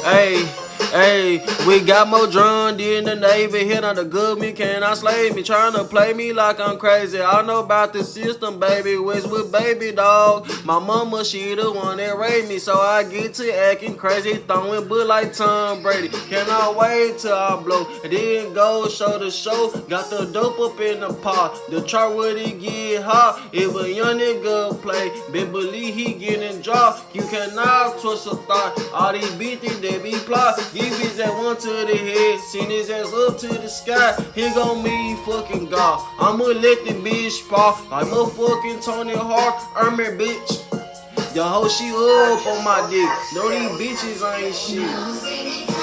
Hey, hey, we got more drunk in the Navy. Hit on the good me, cannot slay me. Tryna play me like I'm crazy. I know about the system, baby. What's with baby dog? My mama, she the one that raised me. So I get to acting crazy, throwing butt like Tom Brady. Cannot wait till I blow. And then go show the show. Got the dope up in the pot. The chart would it get hot. If a young nigga play, been believe he getting dropped. You cannot twist a thought. All these bitches they be plot. Give his ass one to the head, send his ass up to the sky. He gon' me fucking God. I'ma let the bitch pop like motherfucking Tony Hawk. Earn me, bitch. The hoe she up on my dick. No, these bitches ain't shit.